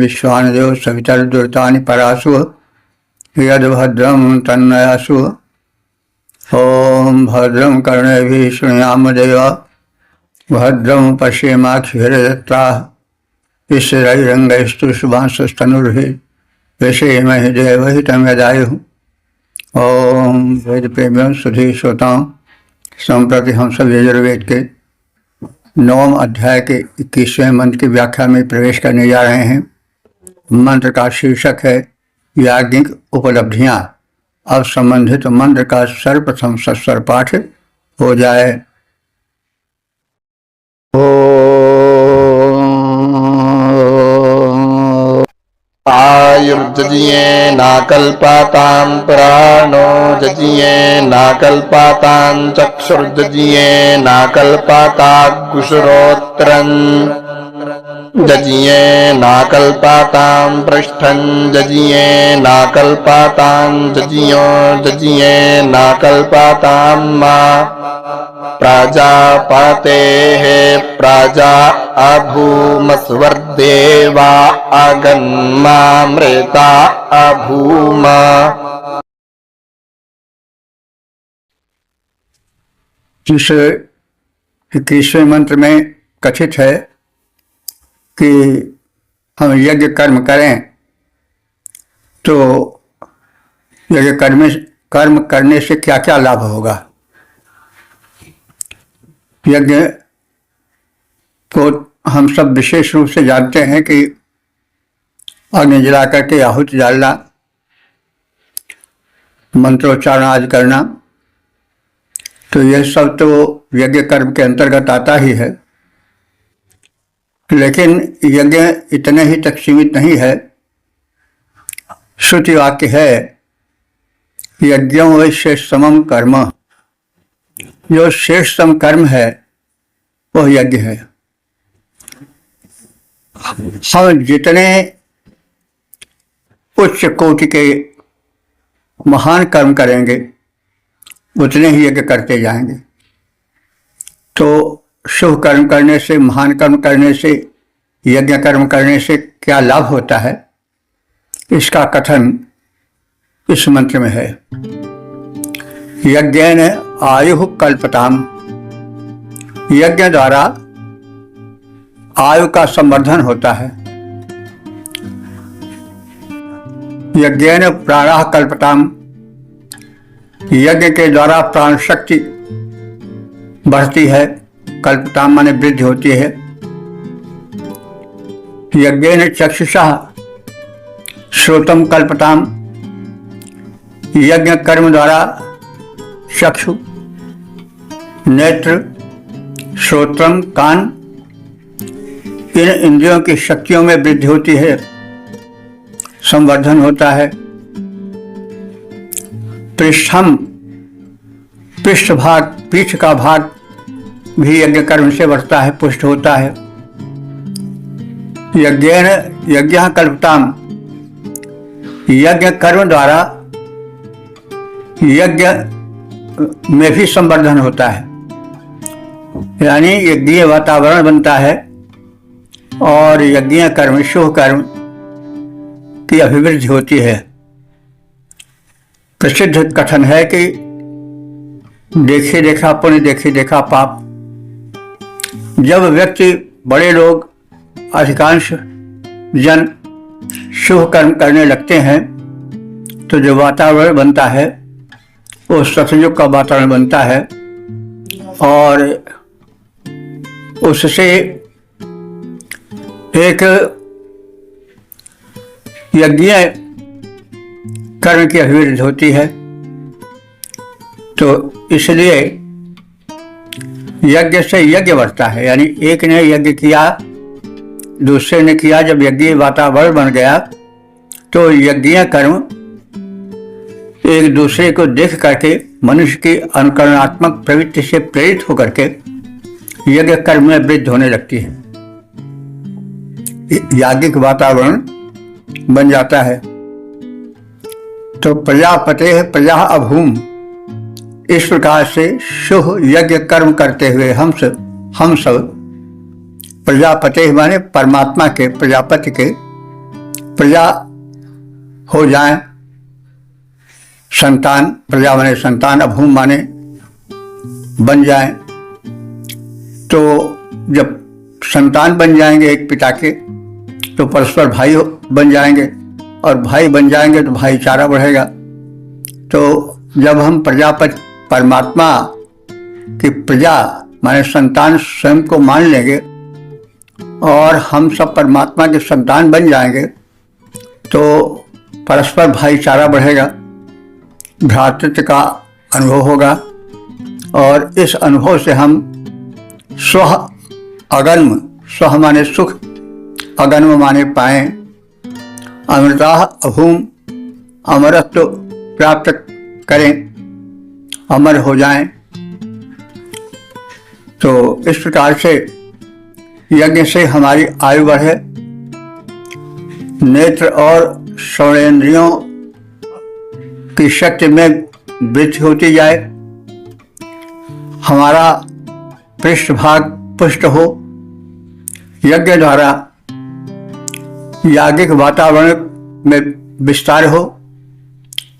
विश्वानदेव सवितर्दुर्तानि परासु यद्भद्रं तन्नयासु। ओम भद्रं कर्णेभिः शृणुयाम देवा भद्रं पश्येमाक्षिभिर्यजत्राः स्थिरैरङ्गैस्तु शुभांशस्तनुर्भिः व्यसेमहि देवहितं यदायुः। ओम वेद प्रेमियों सुधी श्रोताओं, संप्रति हम सब यजुर्वेद के 9वें अध्याय के 21वें मंत्र की व्याख्या में प्रवेश करने जा रहे हैं। मंत्र का शीर्षक है याज्ञिक उपलब्धियां। अब संबंधित मंत्र का सर्वप्रथम सस्वर पाठ हो जाए। आयुर्जजिये नाकल्पातां प्राणो जजिये नाकल्पातां चक्षुर्जजिये नाकल्पाताग्गुशुरोत्रम् जजिये नाकल्पातां पृष्ठं जजिये नाकल्पातां जजियो जजिये नाकल्पातां मा प्राजापतेः प्राजा अभूमस्वर्देवा अगन्मामृता अभूमा। इस 21वें मंत्र में कथित है कि हम यज्ञ कर्म करें तो यज्ञ कर्म करने से क्या क्या लाभ होगा। यज्ञ को हम सब विशेष रूप से जानते हैं कि अग्नि जला करके आहुति डालना, मंत्रोच्चारण आदि करना, तो यह सब तो यज्ञ कर्म के अंतर्गत आता ही है। लेकिन यज्ञ इतने ही तक सीमित नहीं है। श्रुति वाक्य है यज्ञों वै समम कर्म, जो श्रेष्ठतम कर्म है वह यज्ञ है। हम जितने उच्च कोटि के महान कर्म करेंगे उतने ही यज्ञ करते जाएंगे। तो शुभ कर्म करने से, महान कर्म करने से, यज्ञ कर्म करने से क्या लाभ होता है, इसका कथन इस मंत्र में है। यज्ञेन आयु कल्पताम, यज्ञ द्वारा आयु का संवर्धन होता है। यज्ञेन प्राणः कल्पताम, यज्ञ के द्वारा प्राण शक्ति बढ़ती है। कल्पताम माने वृद्धि होती है। यज्ञेन चक्षुषा श्रोतम कल्पताम, यज्ञ कर्म द्वारा चक्षु, नेत्र, श्रोत्रम कान, इन इंद्रियों की शक्तियों में वृद्धि होती है, संवर्धन होता है। पृष्ठम, पृष्ठ भाग, पीठ का भाग भी यज्ञ कर्म से बढ़ता है, पुष्ट होता है। यज्ञेन यज्ञ कल्पताम, यज्ञ कर्म द्वारा यज्ञ में भी संवर्धन होता है, यानी यज्ञीय वातावरण बनता है और यज्ञीय कर्म, शुभ कर्म की अभिवृद्धि होती है। प्रसिद्ध कथन है कि देखे देखा पुण्य, देखे देखा पाप। जब व्यक्ति, बड़े लोग, अधिकांश जन शुभ कर्म करने लगते हैं तो जो वातावरण बनता है वो सतयुग का वातावरण बनता है और उससे एक यज्ञीय कर्म की अभिवृद्धि होती है। तो इसलिए यज्ञ से यज्ञ बढ़ता है, यानी एक ने यज्ञ किया, दूसरे ने किया। जब यज्ञीय वातावरण बन गया तो यज्ञीय कर्म एक दूसरे को देख करके मनुष्य की अनुकरणात्मक प्रवृत्ति से प्रेरित होकर के यज्ञ कर्म में वृद्धि होने लगती है। याज्ञिक वातावरण बन जाता है। तो प्रजापते प्रजा अभूम, इस प्रकार से शुभ यज्ञ कर्म करते हुए हम सब प्रजापति माने परमात्मा के, प्रजापति के प्रजा हो जाएं, संतान, प्रजा माने संतान, अभूम माने बन जाएं। तो जब संतान बन जाएंगे एक पिता के, तो परस्पर भाई बन जाएंगे, और भाई बन जाएंगे तो भाईचारा बढ़ेगा। तो जब हम प्रजापति परमात्मा की प्रजा माने संतान स्वयं को मान लेंगे और हम सब परमात्मा के संतान बन जाएंगे, तो परस्पर भाईचारा बढ़ेगा, भ्रातृत्व का अनुभव होगा, और इस अनुभव से हम स्व अगन्म, स्व माने सुख, अगन्म माने पाएं, अमृता अभूम, अमरत्व प्राप्त करें, अमर हो जाएं। तो इस प्रकार से यज्ञ से हमारी आयु बढ़े, नेत्र और श्रवणेन्द्रियों की शक्ति में वृद्धि होती जाए, हमारा पृष्ठभाग पुष्ट हो, यज्ञ द्वारा याज्ञिक वातावरण में विस्तार हो,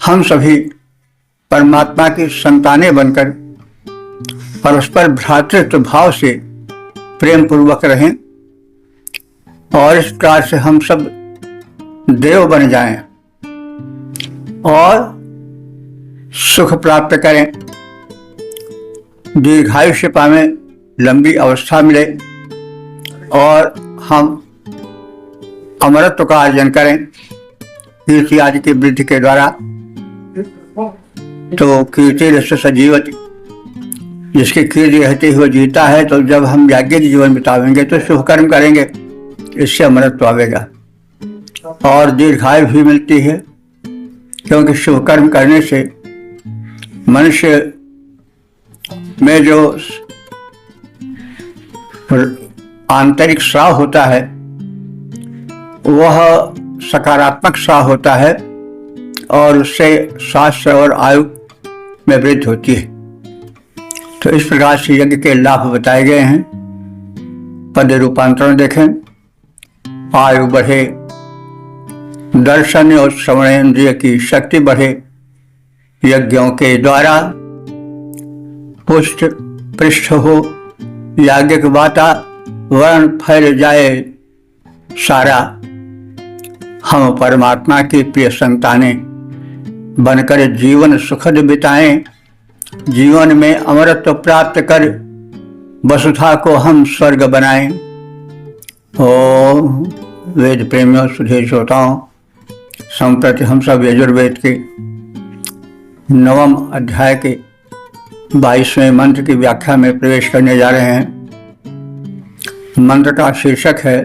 हम सभी परमात्मा की संतानें बनकर परस्पर भ्रातृत्व भाव से प्रेम पूर्वक रहें, और इस प्रकार से हम सब देव बन जाएं और सुख प्राप्त करें, दीर्घायुष्य पावें, लंबी अवस्था मिले, और हम अमरत्व का अर्जन करें कीर्ति आदि की वृद्धि के द्वारा। तो कीर्ति रस सजीवति, जिसकी कीर्ति रहती हुए जीता है, तो जब हम याज्ञिक जीवन बितावेंगे तो शुभ कर्म करेंगे, इससे अमरत्व आवेगा, और दीर्घायु भी मिलती है, क्योंकि शुभ कर्म करने से मनुष्य में जो आंतरिक स्राव होता है वह सकारात्मक स्राव होता है, और उससे स्वास्थ्य और आयु में वृद्धि होती है। तो इस प्रकार से यज्ञ के लाभ बताए गए हैं। पद रूपांतरण देखें, आयु बढ़े, दर्शन और श्रवणेन्द्रिय की शक्ति बढ़े, यज्ञों के द्वारा पुष्ट पृष्ठ हो, याज्ञिक वातावरण फैल जाए सारा, हम परमात्मा की प्रिय संतानें बनकर जीवन सुखद बिताएं, जीवन में अमरत्व प्राप्त कर वसुधा को हम स्वर्ग बनाएं। ओम वेद प्रेमियों, सुधे श्रोताओं, संप्रति हम सब यजुर्वेद के 9वें अध्याय के 22वें मंत्र की व्याख्या में प्रवेश करने जा रहे हैं। मंत्र का शीर्षक है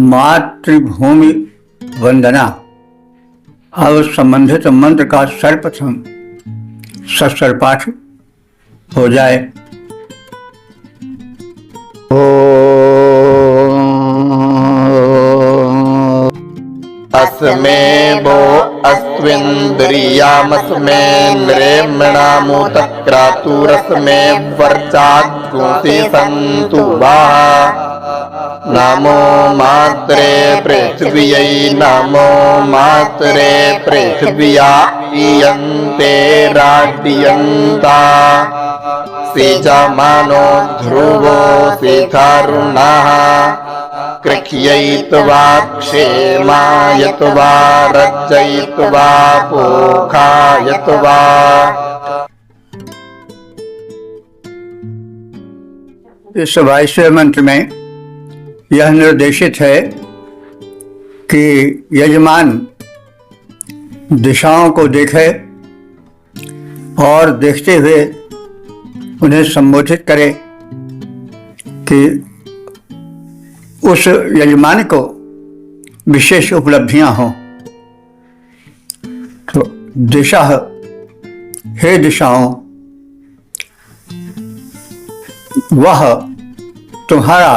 मातृभूमि वंदना। अब संबंधित मंत्र का सर्वप्रथम सस्वर पाठ हो जाए। अस्मे वो अस्विन्द्रियामस्मे नृम्णामूत क्रतुरस्मे वर्चाग्गुंसि सन्तु वाः। नमो मात्रे पृथिव्यै, नमो मात्रे पृथिव्या इयन्ते राड्यन्ता। सिजमानो ध्रुवो सिथारुणः, कृह्यैत्वा क्षेमायत्वा रज्जयित्वा पोखायत्वा। इस 22वें मंत्र में यह निर्देशित है कि यजमान दिशाओं को देखे और देखते हुए उन्हें संबोधित करे कि उस यजमान को विशेष उपलब्धियां हों। तो दिशा, हे दिशाओं, वह तुम्हारा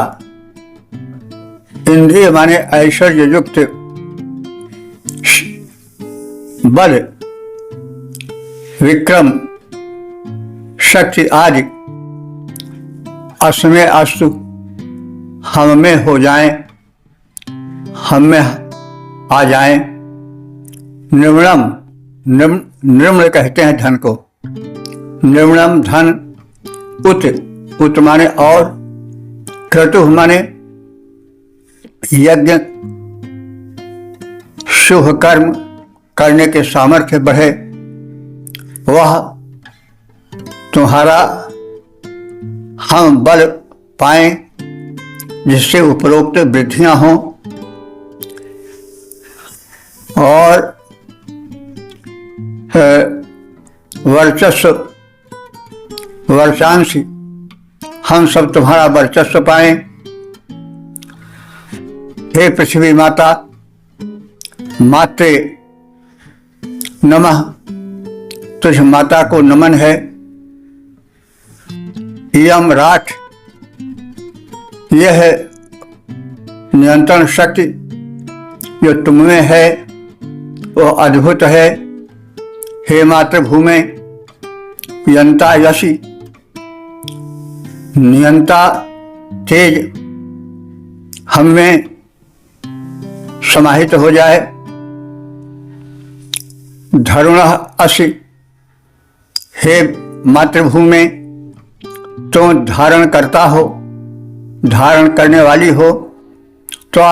इंद्रिय माने ऐश्वर्य युक्त बल, विक्रम, शक्ति आदि अस्मै अस्तु हम में हो जाएं, हम में आ जाएं। निर्मणम, निर्मल कहते हैं धन को। निर्मणम धन, उत माने और, क्रतु माने यज्ञ, शुभ कर्म करने के सामर्थ्य बढ़े, वह तुम्हारा हम बल पाएं जिससे उपरोक्त वृद्धियां हों, और वर्चस्व, वर्चांश, हम सब तुम्हारा वर्चस्व पाएं। हे पृथ्वी माता, माते नमः, तुझ माता को नमन है। यम राठ, यह है नियंत्रण शक्ति जो तुममें है, वो अद्भुत है। हे मातृभूमि, यंता यशी, नियंता तेज हम में समाहित हो जाए। धरुण असी, हे मातृभूमि, तुम धारण करता हो, धारण करने वाली हो, तो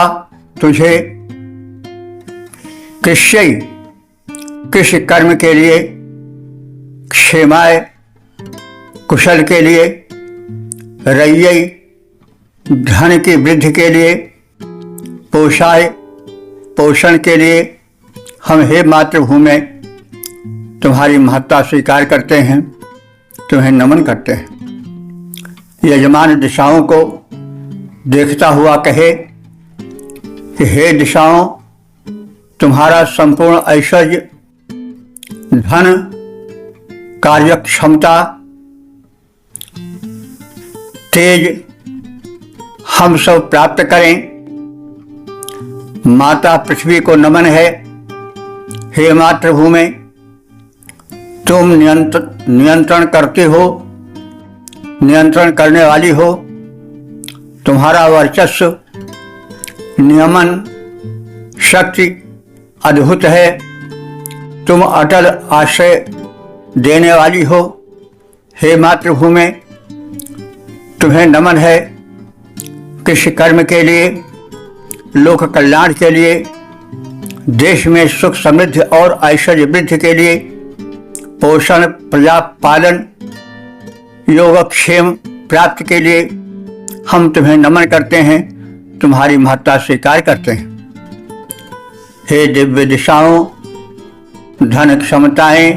तुझे कृष्य, कृषि कर्म के लिए, क्षेमाय, कुशल के लिए, रय्य, धन की वृद्धि के लिए, पोषाय, पोषण के लिए हम हे मातृभूमि तुम्हारी महत्ता स्वीकार करते हैं, तुम्हें नमन करते हैं। यजमान दिशाओं को देखता हुआ कहे कि हे दिशाओं, तुम्हारा संपूर्ण ऐश्वर्य, धन, कार्य क्षमता, तेज हम सब प्राप्त करें। माता पृथ्वी को नमन है। हे मातृभूमि, तुम नियंत्रण करते हो, नियंत्रण करने वाली हो। तुम्हारा वर्चस्व, नियमन शक्ति अद्भुत है। तुम अटल आश्रय देने वाली हो। हे मातृभूमि, तुम्हें नमन है। कृषि कर्म के लिए, लोक कल्याण के लिए, देश में सुख समृद्धि और ऐश्वर्य वृद्धि के लिए, पोषण, प्रजा पालन, योगक्षेम प्राप्त के लिए हम तुम्हें नमन करते हैं, तुम्हारी महत्ता स्वीकार करते हैं। हे दिव्य दिशाओं, धन क्षमताएं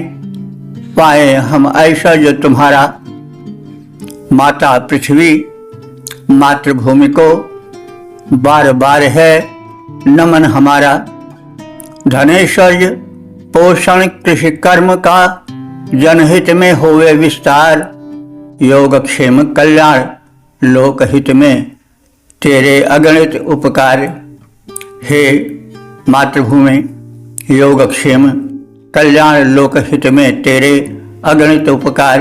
पाए हम ऐश्वर्य तुम्हारा। माता पृथ्वी, मातृभूमि को बार बार है नमन हमारा। धनेश्वर्य, पोषण, कृषि कर्म का जनहित में होवे विस्तार। योगक्षेम कल्याण, लोकहित में तेरे अगणित उपकार। हे मातृभूमि, योगक्षेम कल्याण, लोकहित में तेरे अगणित उपकार।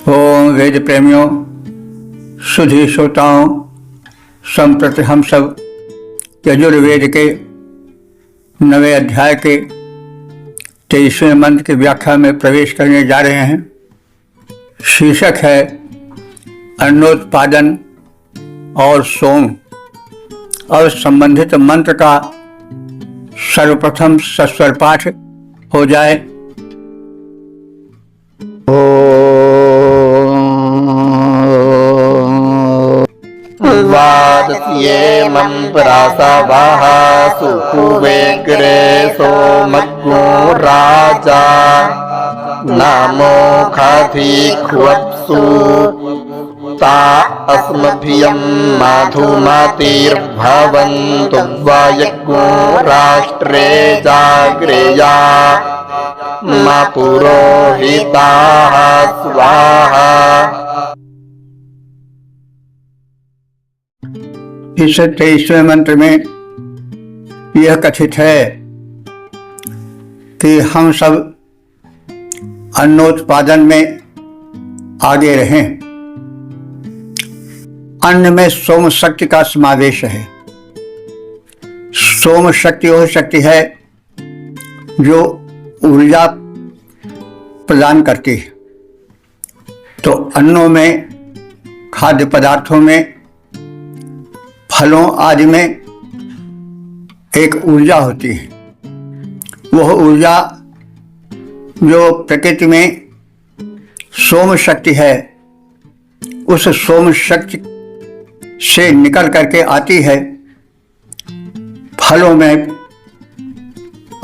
ओम वेद प्रेमियों, सुधी श्रोताओं, संप्रति हम सब यजुर्वेद के 9वें अध्याय के 23वें मंत्र की व्याख्या में प्रवेश करने जा रहे हैं। शीर्षक है अन्नोत्पादन और सोम, और संबंधित मंत्र का सर्वप्रथम सस्वर पाठ हो जाए। वादस्येमं परासावाः सुहुवेग्रे सोमग्नो राजा नामोखाधिख्वप्सु ता अस्मभियं माधुमातिर्भवन्तु वायज्ञो राष्ट्रे जाग्रेया मा पुरोहिताः स्वाहा। इस 23वें मंत्र में यह कथित है कि हम सब अन्नोत्पादन में आगे रहें। अन्न में सोम शक्ति का समावेश है। सोम शक्ति वह शक्ति है जो ऊर्जा प्रदान करती है। तो अन्नों में, खाद्य पदार्थों में, फलों आदि में एक ऊर्जा होती है। वह ऊर्जा जो प्रकृति में सोम शक्ति है, उस सोम शक्ति से निकल करके आती है फलों में,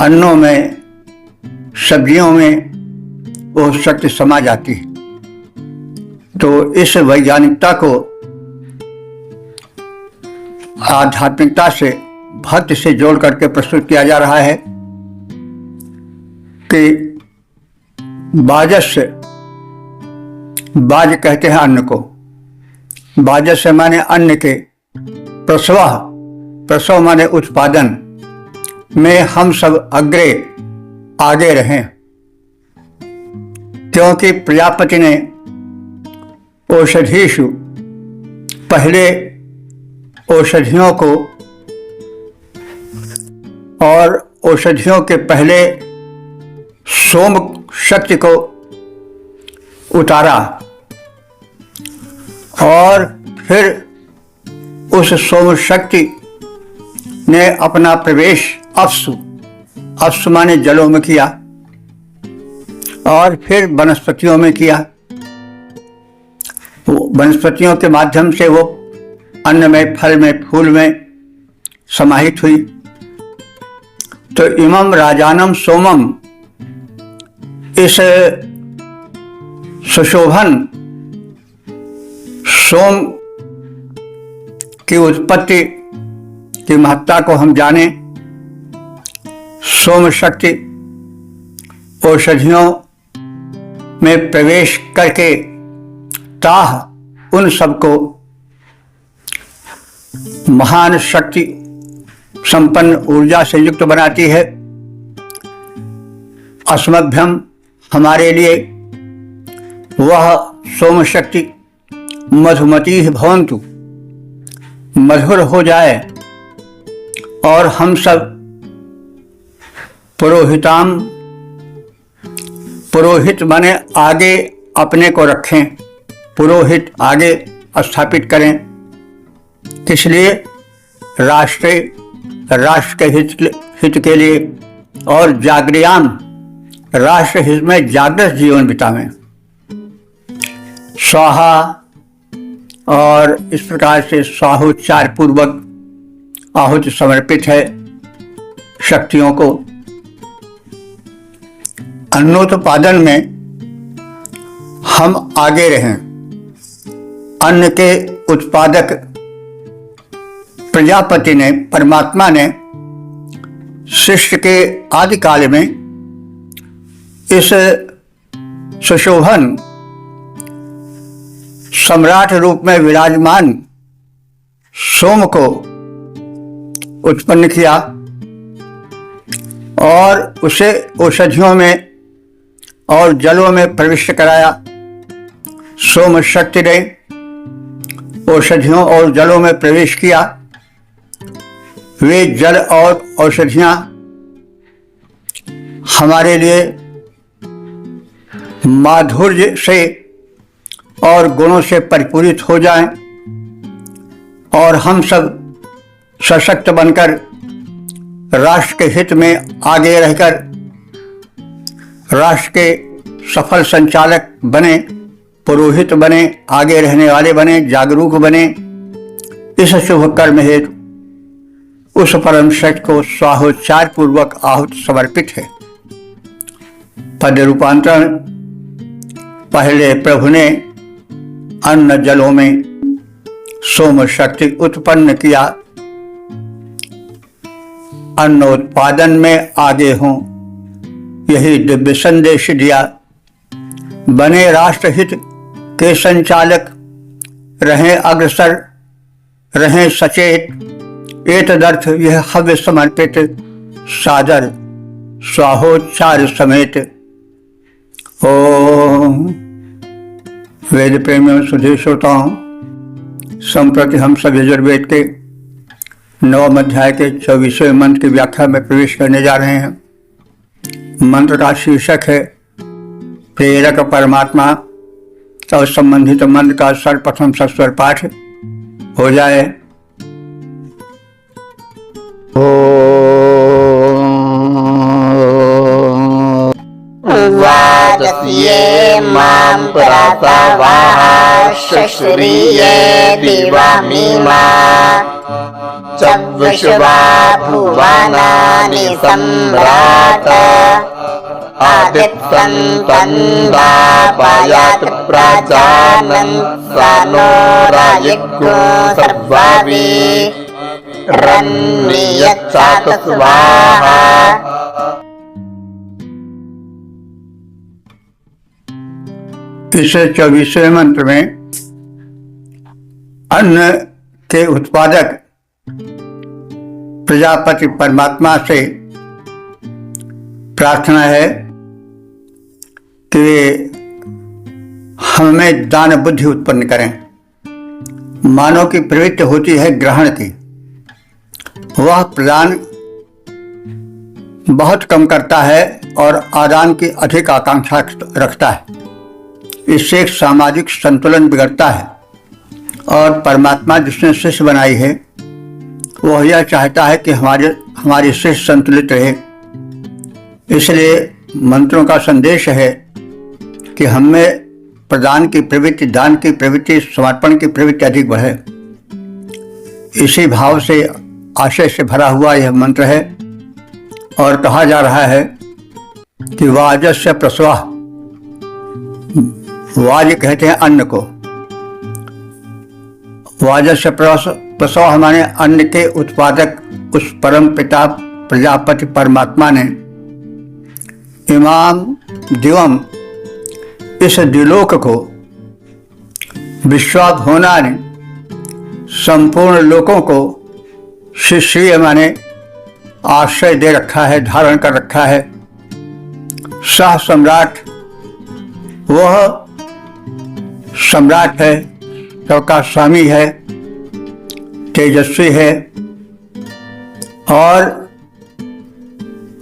अन्नों में, सब्जियों में वो शक्ति समा जाती है। तो इस वैज्ञानिकता को आध्यात्मिकता से, भक्ति से जोड़ करके प्रस्तुत किया जा रहा है कि बाजस, बाज कहते हैं अन्न को, बाजस से माने अन्न के, प्रसव, प्रसव माने उत्पादन में हम सब अग्रे, आगे रहें। क्योंकि प्रजापति ने औषधीषु, पहले औषधियों को और औषधियों के पहले सोम शक्ति को उतारा और फिर उस सोम शक्ति ने अपना प्रवेश अप्सु, अप्सु माने जलों में किया और फिर वनस्पतियों में किया। वनस्पतियों के माध्यम से वो अन्न में, फल में, फूल में समाहित हुई। तो इमं राजानम सोमम, इस सुशोभन सोम की उत्पत्ति की महत्ता को हम जाने। सोम शक्ति औषधियों में प्रवेश करके ताह उन सबको महान शक्ति संपन्न ऊर्जा से युक्त बनाती है। अस्मभ्यम, हमारे लिए वह सोम शक्ति मधुमती भवन्तु, मधुर हो जाए और हम सब पुरोहिताम, पुरोहित माने आगे अपने को रखें, पुरोहित आगे स्थापित करें। किस लिए? राष्ट्र के हित के लिए और जागृयाम, राष्ट्र हित में जागृत जीवन बितावें। स्वाहा, और इस प्रकार से स्वाहोच्चार पूर्वक आहुति समर्पित है शक्तियों को। अन्नोत्पादन में हम आगे रहें। अन्न के उत्पादक प्रजापति ने, परमात्मा ने सृष्टि के आदि काल में इस सुशोभन सम्राट रूप में विराजमान सोम को उत्पन्न किया और उसे औषधियों में और जलों में प्रविष्ट कराया। सोम शक्ति ने औषधियों और जलों में प्रवेश किया। वे जल और औषधियां हमारे लिए माधुर्य से और गुणों से परिपूरित हो जाएं और हम सब सशक्त बनकर राष्ट्र के हित में आगे रहकर राष्ट्र के सफल संचालक बने, पुरोहित बने, आगे रहने वाले बने, जागरूक बने। इस शुभ कर्म हेतु उस परम शक्ति को स्वाहोच्चार पूर्वक आहुति समर्पित है। पद रूपांतरण। पहले प्रभु ने अन्न जलों में सोम शक्ति उत्पन्न किया, अन्न उत्पादन में आगे हों, यही दिव्य संदेश दिया। बने राष्ट्रहित के संचालक, रहें अग्रसर, रहें सचेत। एतदर्थ यह हव्य समर्पित सादर स्वाहोच्चार समेत ओम। वेद प्रेमियों सुधी श्रोताओं, संप्रति हम सब यजुर्वेद के 9वें अध्याय के 24वें मंत्र की व्याख्या में प्रवेश करने जा रहे हैं। मंत्र का शीर्षक है प्रेरक परमात्मा और संबंधित मंत्र का सर्वप्रथम सस्वर पाठ हो जाए। वाजस्ये मां प्रसवाः शुश्रिये दिवामिमा च विश्वा भुवनानि सम्राट आदित्यं तन्दापयत् प्रजानन् सनो रायज्ञो सर्ववीरन्नियच्छात स्वाहा। इस 24वें मंत्र में अन्न के उत्पादक प्रजापति परमात्मा से प्रार्थना है कि हमें दान बुद्धि उत्पन्न करें। मानव की प्रवृत्ति होती है ग्रहण की, वह प्रदान बहुत कम करता है और आदान की अधिक आकांक्षा रखता है। इससे एक सामाजिक संतुलन बिगड़ता है और परमात्मा जिसने शिष्य बनाई है वह यह चाहता है कि हमारी शिष्य संतुलित रहे। इसलिए मंत्रों का संदेश है कि हमें प्रदान की प्रवृत्ति, दान की प्रवृत्ति, समर्पण की प्रवृत्ति अधिक बढ़े। इसी भाव से, आशय से भरा हुआ यह मंत्र है और कहा जा रहा है कि वाजस्य प्रसवाः, वाज कहते हैं अन्न को, वाजस्य प्रसवाः माने अन्न के उत्पादक उस परम पिता प्रजापति परमात्मा ने इमाम दिवम, इस द्विलोक को, विश्वाभुवनानि, संपूर्ण लोकों को, शिश्रिय माने आश्रय दे रखा है, धारण कर रखा है। सह सम्राट, वह सम्राट है, सबका स्वामी है, तेजस्वी है और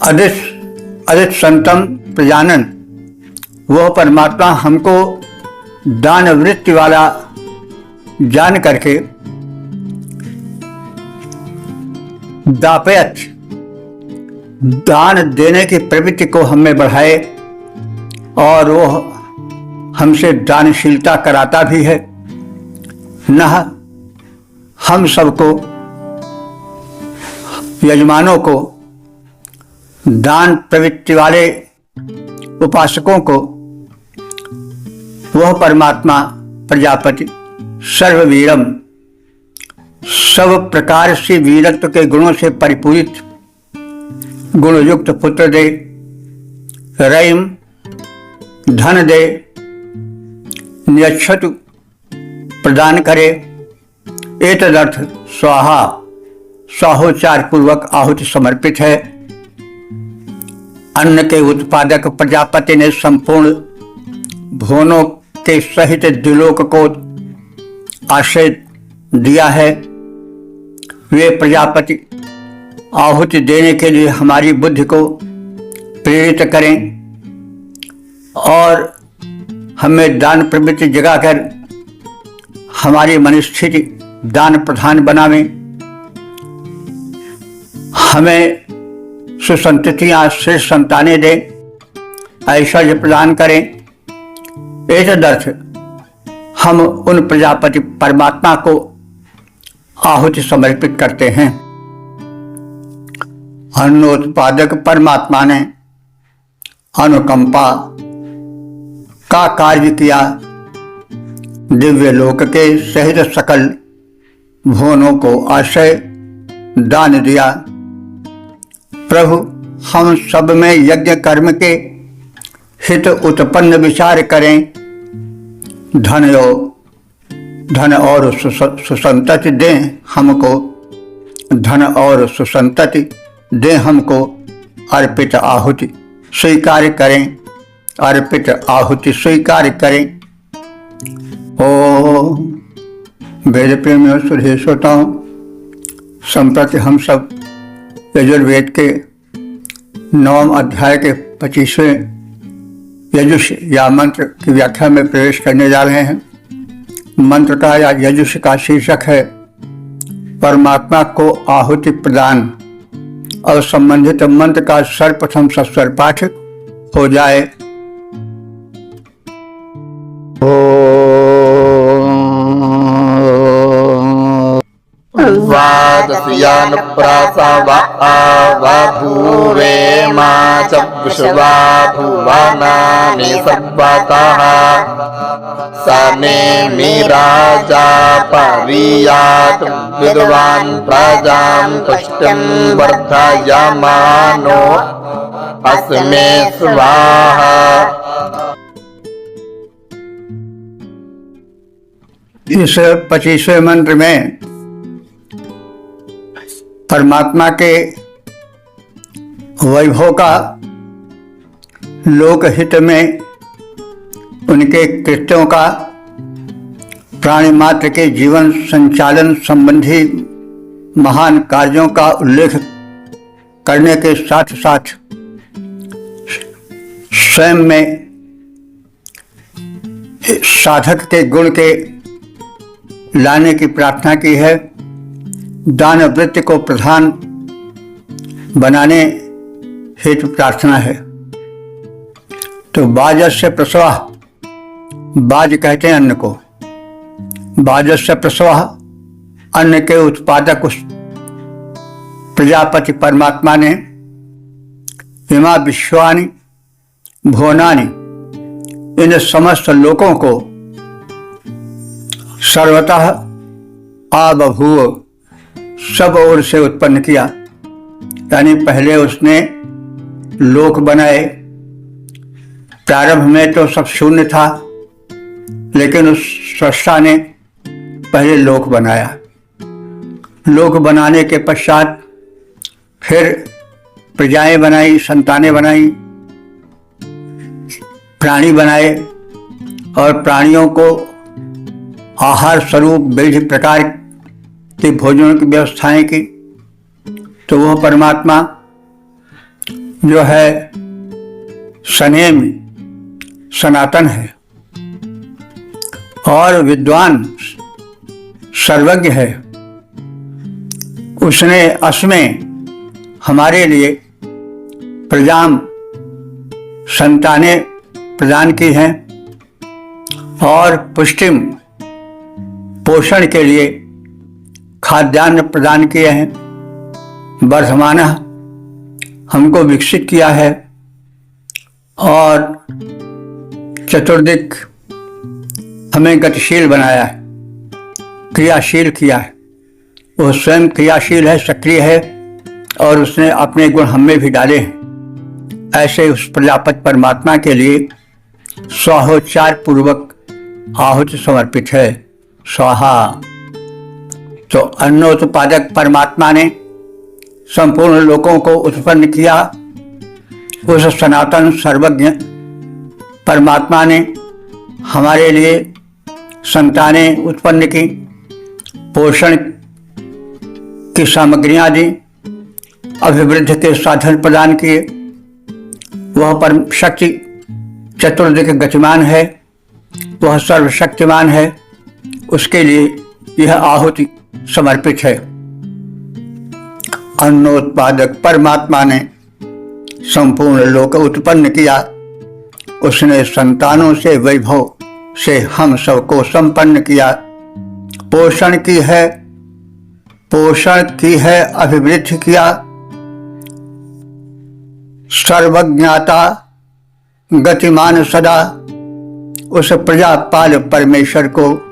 अधिक संतम प्रजानन, वह परमात्मा हमको दान वृत्ति वाला जान करके दापयत, दान देने की प्रवृत्ति को हमें बढ़ाए और वह हमसे दानशीलता कराता भी है। न हम सबको, यजमानों को, दान प्रवृत्ति वाले उपासकों को वह परमात्मा प्रजापति सर्ववीरम, सब प्रकार से वीरत्व के गुणों से परिपूरित गुणयुक्त पुत्र दे, रयिम धन दे, नियच्छतु प्रदान करे। एतदर्थ स्वाहा, स्वाहोच्चार पूर्वक आहुति समर्पित है। अन्न के उत्पादक प्रजापति ने संपूर्ण भुवनों के सहित द्विलोक को आश्रय दिया है। वे प्रजापति आहुति देने के लिए हमारी बुद्धि को प्रेरित करें और हमें दान प्रवृत्ति जगाकर हमारी मनस्थिति दान प्रधान बनावें। हमें सुसंततियां, श्रेष्ठ संतानें दें, ऐश्वर्य प्रदान करें। एतदर्थ हम उन प्रजापति परमात्मा को आहुति समर्पित करते हैं। अन्नोत्पादक परमात्मा ने अनुकंपा का कार्य किया, दिव्य लोक के सहित सकल भुवनों को आश्रय दान दिया। प्रभु, हम सब में यज्ञ कर्म के हित उत्पन्न विचार करें। धन और सुसंतति दें हमको, धन और सुसंतति दें हमको अर्पित आहुति स्वीकार करें, अर्पित आहुति स्वीकार करें। ओम वेद प्रेमियों सुधे श्रोताओं, संप्रति हम सब यजुर्वेद के 9वें अध्याय के 25वें यजुष या मंत्र की व्याख्या में प्रवेश करने जा रहे हैं। मंत्र का या यजुष का शीर्षक है परमात्मा को आहुति प्रदान, और संबंधित मंत्र का सर्वप्रथम सस्वर पाठ हो जाए। वादस्यान प्रासवा भूवे मा च विश्वा भुवनानि सर्वतः सने मिराजा परियात विद्वान् प्रजां पुष्टिं वर्धयमानो अस्मे स्वाहा। इस 25वें मंत्र में परमात्मा के वैभव का लोकहित में उनके कृत्यों का प्राणी मात्र के जीवन संचालन संबंधी महान कार्यों का उल्लेख करने के साथ साथ स्वयं में साधक के गुण के लाने की प्रार्थना की है। दान वृत्ति को प्रधान बनाने हेतु प्रार्थना है। तो बाजस्य प्रसवा, बाज कहते हैं अन्न को, बाजस्य प्रसवा अन्न के उत्पादक उस प्रजापति परमात्मा ने इमा विश्वानि भुवनानि, इन समस्त लोकों को सर्वतः आबभूव, सब ओर से उत्पन्न किया। यानी पहले उसने लोक बनाए। प्रारंभ में तो सब शून्य था, लेकिन उस स्रष्टा ने पहले लोक बनाया। लोक बनाने के पश्चात फिर प्रजाएं बनाई, संतानें बनाई, प्राणी बनाए, और प्राणियों को आहार स्वरूप विविध प्रकार के भोजन की व्यवस्थाएं की। तो वह परमात्मा जो है सनेम सनातन है और विद्वान सर्वज्ञ है। उसने अस्मे हमारे लिए प्रजाम संतानें प्रदान की हैं, और पुष्टिम पोषण के लिए खाद्यान्न प्रदान किए हैं। वर्धमान हमको विकसित किया है, और चतुर्दिक हमें गतिशील बनाया है, क्रियाशील किया है। वो स्वयं क्रियाशील है, सक्रिय है, और उसने अपने गुण हम में भी डाले हैं। ऐसे उस प्रजापति परमात्मा के लिए स्वाहोच्चार पूर्वक आहुति समर्पित है। स्वाहा। तो अन्नोत्पादक परमात्मा ने संपूर्ण लोकों को उत्पन्न किया। उस सनातन सर्वज्ञ परमात्मा ने हमारे लिए संतानें उत्पन्न की, पोषण की सामग्रियां दी, अभिवृद्धि के साधन प्रदान किए। वह परम शक्ति चतुर्दिक गतिमान है, वह सर्वशक्तिमान है। उसके लिए यह आहुति समर्पित है। अन्नोत्पादक परमात्मा ने संपूर्ण लोक उत्पन्न किया। उसने संतानों से वैभव से हम सबको संपन्न किया। पोषण की है, अभिवृद्धि किया। सर्वज्ञाता गतिमान सदा, उस प्रजापाल परमेश्वर को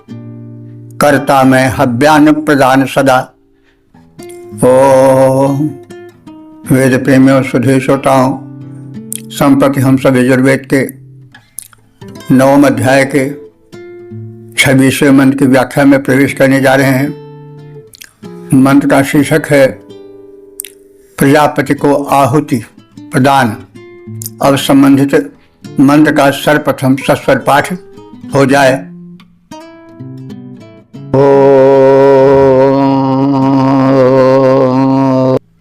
करता मैं हव्यान्न प्रदान सदा। ओम वेद प्रेमियों सुधे श्रोताओं, संप्रति हम सब यजुर्वेद के 9वें अध्याय के 26वें मंत्र की व्याख्या में प्रवेश करने जा रहे हैं। मंत्र का शीर्षक है प्रजापति को आहुति प्रदान। अब संबंधित मंत्र का सर्वप्रथम सस्वर पाठ हो जाए।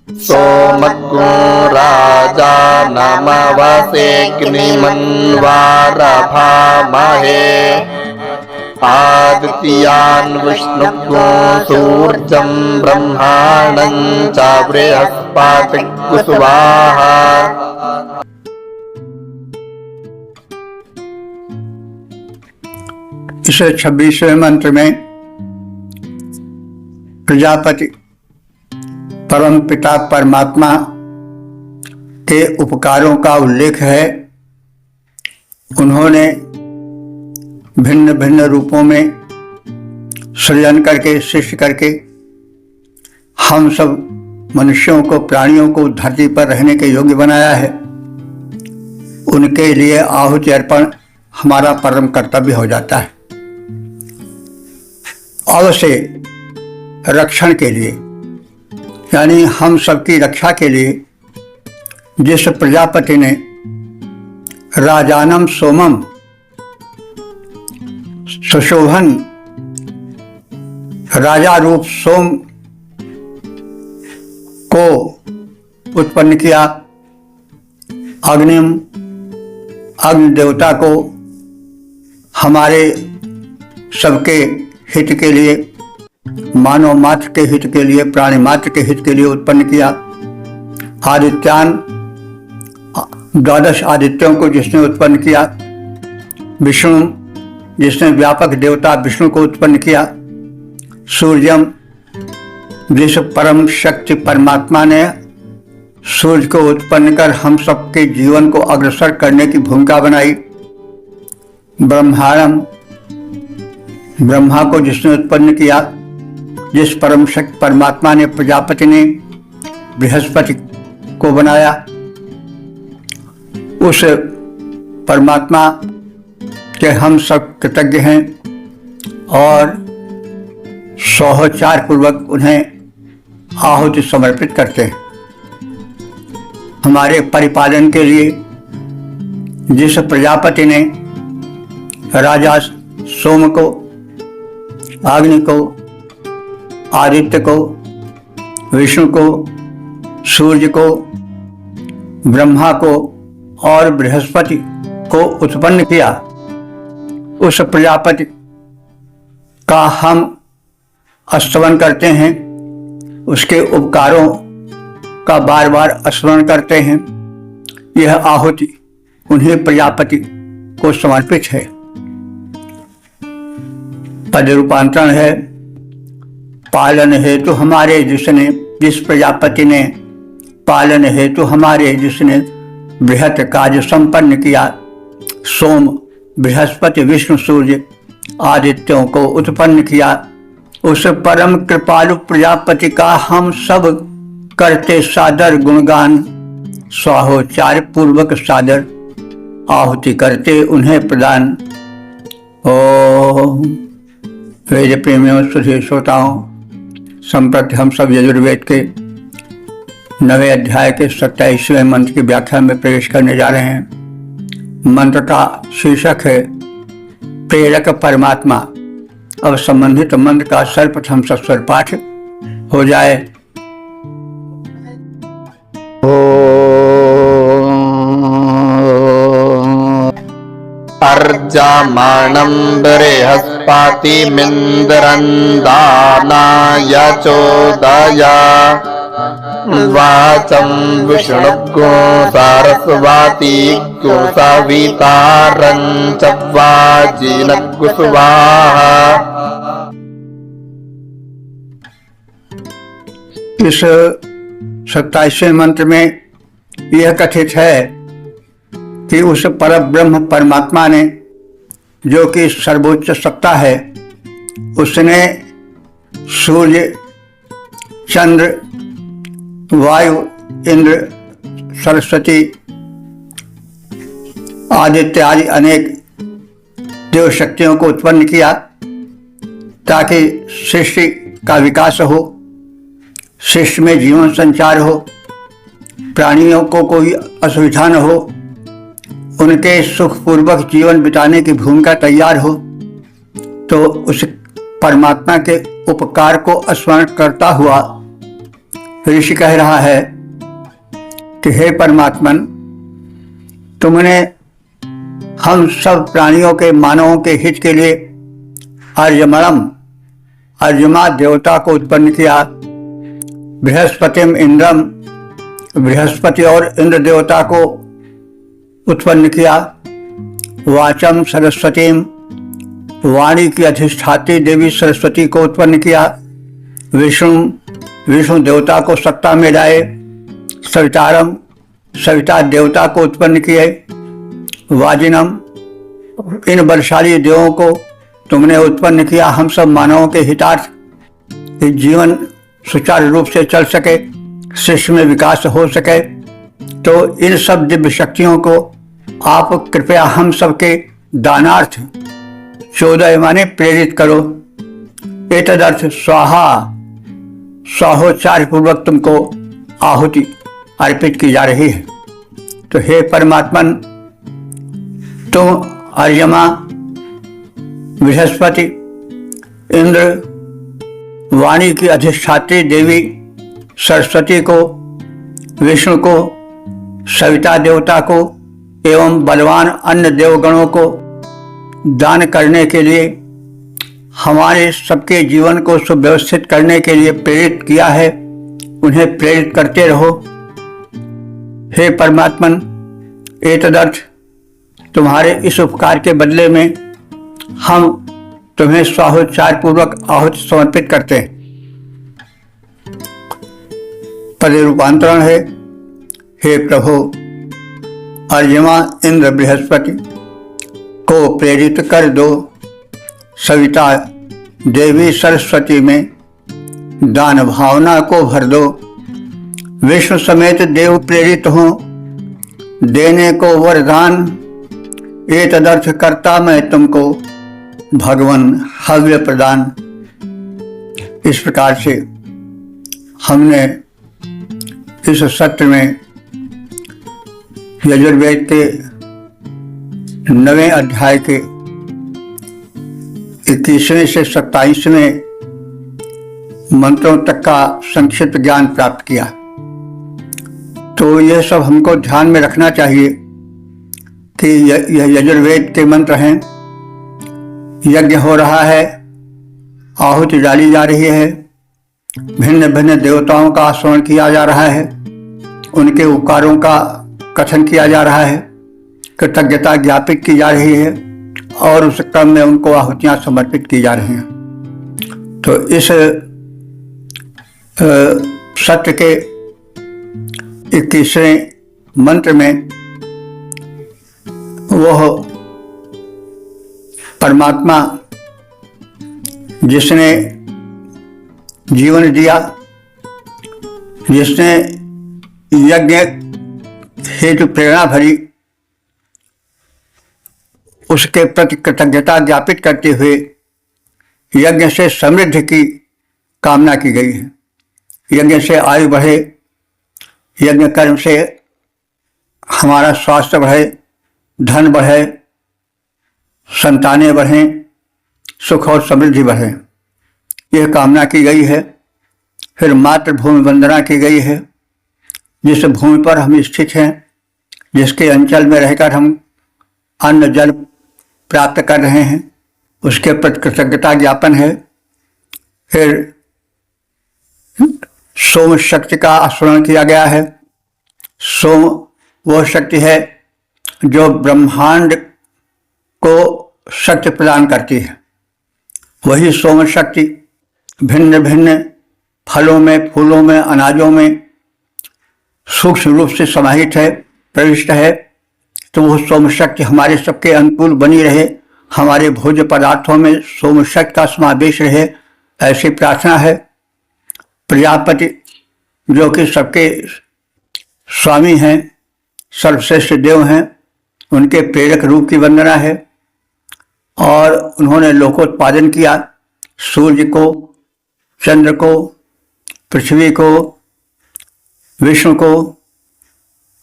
सोमग्गो राजा नमवसेऽग्निमन्वारभामहे आदित्यान् विष्णुगो सूर्यं ब्रह्माणं च बृहस्पतिं स्वाहा। इस 26वें मंत्र में प्रजापति परम पिता परमात्मा के उपकारों का उल्लेख है। उन्होंने भिन्न भिन्न रूपों में सृजन करके, सृष्टि करके हम सब मनुष्यों को, प्राणियों को धरती पर रहने के योग्य बनाया है। उनके लिए आहुति अर्पण हमारा परम कर्तव्य हो जाता है। अवश्य रक्षण के लिए, यानी हम सबकी रक्षा के लिए जिस प्रजापति ने राजानम सोमम, सुशोभन राजा रूप सोम को उत्पन्न किया, अग्निम, अग्नि देवता को हमारे सबके हित के लिए, मानव मात्र के हित के लिए, प्राणी मात्र के हित के लिए उत्पन्न किया। आदित्यान, 12 आदित्यों को जिसने उत्पन्न किया। विष्णु, जिसने व्यापक देवता विष्णु को उत्पन्न किया। सूर्यम, जिस परम शक्ति परमात्मा ने सूर्य को उत्पन्न कर हम सबके जीवन को अग्रसर करने की भूमिका बनाई। ब्रह्मांडम, ब्रह्मा को जिसने उत्पन्न किया, जिस परम शक्ति परमात्मा ने, प्रजापति ने बृहस्पति को बनाया। उस परमात्मा के हम सब कृतज्ञ हैं और सोहोचार पूर्वक उन्हें आहुति समर्पित करते हैं। हमारे परिपालन के लिए जिस प्रजापति ने राजा सोम को, अग्नि को, आदित्य को, विष्णु को, सूर्य को, ब्रह्मा को और बृहस्पति को उत्पन्न किया, उस प्रजापति का हम स्तवन करते हैं, उसके उपकारों का बार बार स्मरण करते हैं। यह आहुति उन्हीं प्रजापति को समर्पित है। पद रूपांतरण है। पालन हेतु हमारे जिसने, जिस प्रजापति ने पालन हेतु हमारे जिसने बृहत कार्य संपन्न किया। सोम, बृहस्पति, विष्णु, सूर्य आदित्यों को उत्पन्न किया। उस परम कृपालु प्रजापति का हम सब करते सादर गुणगान, स्वाहोचार पूर्वक सादर आहुति करते उन्हें प्रदान। ओम। वेद प्रेमियों, सुधीर श्रोताओं, संप्रति हम सब यजुर्वेद के 9वें अध्याय के 27वें मंत्र की व्याख्या में प्रवेश करने जा रहे हैं। मंत्र का शीर्षक है प्रेरक परमात्मा। अब संबंधित मंत्र का सर्वप्रथम सस्वर पाठ हो जाए। अर्जामाणं बृहस्पतिमिन्द्रन्दानाय चोदया वाचं विष्णुगो सरस्वतीगो सवितारं च वाजिनगो स्वाहा। इस 27वें मंत्र में यह कथित है कि उस परब्रह्म परमात्मा ने, जो कि सर्वोच्च सत्ता है, उसने सूर्य, चंद्र, वायु, इंद्र, सरस्वती, आदित्य आदि अनेक देव शक्तियों को उत्पन्न किया ताकि सृष्टि का विकास हो, सृष्टि में जीवन संचार हो प्राणियों को कोई असुविधा न हो, उनके सुखपूर्वक जीवन बिताने की भूमिका तैयार हो, तो उस परमात्मा के उपकार को स्मरण करता हुआ ऋषि कह रहा है कि हे परमात्मन, तुमने हम सब प्राणियों के मानवों के हित के लिए अर्यमा देवता को उत्पन्न किया। बृहस्पतिम इंद्रम, बृहस्पति और इंद्र देवता को उत्पन्न किया। वाचम सरस्वतीम, वाणी की अधिष्ठात्री देवी सरस्वती को उत्पन्न किया। विष्णु देवता को सत्ता में लाए। सवितारम, सविता देवता को उत्पन्न किए। वाजिनम, इन बलशाली देवों को तुमने उत्पन्न किया हम सब मानवों के हितार्थ, कि जीवन सुचारू रूप से चल सके, शिष्य में विकास हो सके। तो इन सब दिव्य शक्तियों को आप कृपया हम सब के दानार्थ 14 माने प्रेरित करो। एतदर्थ स्वाहा, स्वाहोच्चार पूर्वक तुमको आहुति अर्पित की जा रही है। तो हे परमात्मन, तुम अर्यमा, बृहस्पति, इंद्र, वाणी की अधिष्ठात्री देवी सरस्वती को, विष्णु को, सविता देवता को एवं बलवान अन्य देवगणों को दान करने के लिए, हमारे सबके जीवन को सुव्यवस्थित करने के लिए प्रेरित किया है। उन्हें प्रेरित करते रहो। हे परमात्मन, एतदर्थ, तुम्हारे इस उपकार के बदले में हम तुम्हें स्वाहोच्चार पूर्वक आहुति समर्पित करते हैं। पद रूपांतरण है, हे प्रभु, अर्यमा इंद्र बृहस्पति को प्रेरित कर दो। सविता देवी सरस्वती में दान भावना को भर दो। विष्णु समेत देव प्रेरित हों, देने को वरदान। ये तदर्थ करता मैं तुमको भगवान हव्य प्रदान। इस प्रकार से हमने इस सत्र में यजुर्वेद के 9वें अध्याय के 21वें से 27वें मंत्रों तक का संक्षिप्त ज्ञान प्राप्त किया। तो यह सब हमको ध्यान में रखना चाहिए कि यह यजुर्वेद के मंत्र हैं। यज्ञ हो रहा है, आहुति डाली जा रही है, भिन्न भिन्न देवताओं का स्मरण किया जा रहा है, उनके उपकारों का कथन किया जा रहा है, कृतज्ञता ज्ञापित की जा रही है और उस क्रम में उनको आहुतियां समर्पित की जा रही हैं। तो इस सत्र के 21वें मंत्र में वह परमात्मा जिसने जीवन दिया, जिसने यज्ञ हेतु प्रेरणा भरी, उसके प्रति कृतज्ञता ज्ञापित करते हुए यज्ञ से समृद्धि की कामना की गई है। यज्ञ से आयु बढ़े, यज्ञ कर्म से हमारा स्वास्थ्य बढ़े, धन बढ़े, संतानें बढ़ें, सुख और समृद्धि बढ़े, यह कामना की गई है। फिर मातृभूमि वंदना की गई है। जिस भूमि पर हम स्थित हैं, जिसके अंचल में रहकर हम अन्न जल प्राप्त कर रहे हैं, उसके प्रति कृतज्ञता ज्ञापन है। फिर सोम शक्ति का स्मरण किया गया है। सोम वह शक्ति है जो ब्रह्मांड को शक्ति प्रदान करती है। वही सोम शक्ति भिन्न भिन्न फलों में, फूलों में, अनाजों में सूक्ष्म रूप से समाहित है, प्रविष्ट है। तो वह सोम शक्ति हमारे सबके अनुकूल बनी रहे, हमारे भोज्य पदार्थों में सोम शक्ति का समावेश रहे, ऐसी प्रार्थना है। प्रजापति जो कि सबके स्वामी हैं, सर्वश्रेष्ठ देव हैं, उनके प्रेरक रूप की वंदना है। और उन्होंने लोकोत्पादन किया, सूर्य को, चंद्र को, पृथ्वी को, विष्णु को,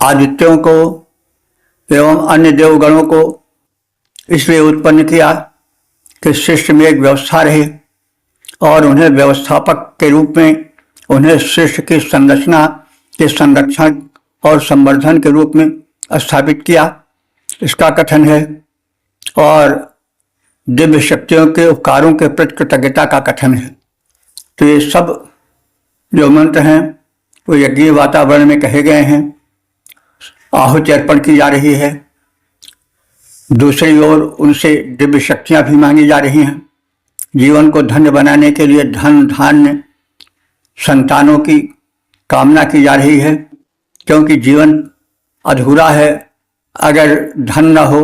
आदित्यों को एवं अन्य देवगणों को इसलिए उत्पन्न किया कि सृष्टि में एक व्यवस्था रहे और उन्हें व्यवस्थापक के रूप में उन्हें सृष्टि की संरचना के संरक्षण और संवर्धन के रूप में स्थापित किया, इसका कथन है। और दिव्य शक्तियों के उपकारों के प्रति कृतज्ञता का कथन है। तो ये सब जो मंत्र हैं वो यज्ञीय वातावरण में कहे गए हैं। आहुति अर्पण की जा रही है, दूसरी ओर उनसे दिव्य शक्तियां भी मांगी जा रही हैं। जीवन को धन्य बनाने के लिए धन धान्य संतानों की कामना की जा रही है, क्योंकि जीवन अधूरा है अगर धन न हो,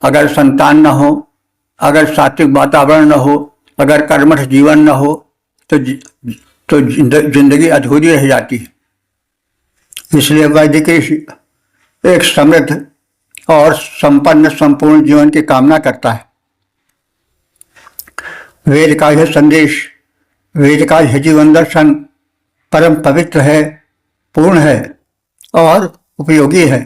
अगर संतान न हो, अगर सात्विक वातावरण न हो, अगर कर्मठ जीवन न हो तो जिंदगी अधूरी रह जाती है। इसलिए वैदिक ऋषि एक समृद्ध और संपन्न संपूर्ण जीवन की कामना करता है। वेद का यह संदेश, वेद का यह जीवन दर्शन परम पवित्र है, पूर्ण है और उपयोगी है।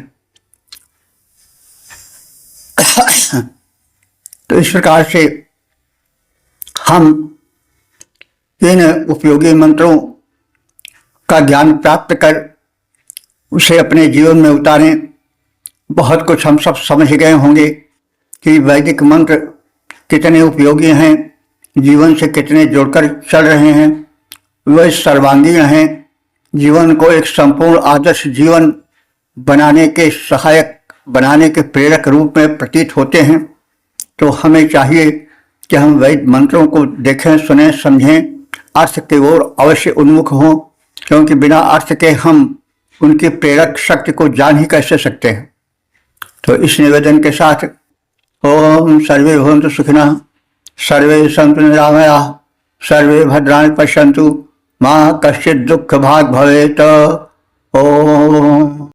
तो इस प्रकार से हम इन उपयोगी मंत्रों का ज्ञान प्राप्त कर उसे अपने जीवन में उतारें। बहुत कुछ हम सब समझ गए होंगे कि वैदिक मंत्र कितने उपयोगी हैं, जीवन से कितने जोड़कर चल रहे हैं, वह सर्वांगीण हैं, जीवन को एक संपूर्ण आदर्श जीवन बनाने के सहायक, बनाने के प्रेरक रूप में प्रतीत होते हैं। तो हमें चाहिए कि हम वैदिक मंत्रों को देखें, सुनें, समझें, अर्थ की ओर अवश्य उन्मुख हों, क्योंकि बिना अर्थ के हम उनकी प्रेरक शक्ति को जान ही कैसे सकते हैं। तो इस निवेदन के साथ ओम सर्वे भवन्तु सुखिनः, सर्वे सन्तु निरामयाः, सर्वे भद्राणि पश्यन्तु, मा कश्चित् दुःख भाग् भवेत्। ओम।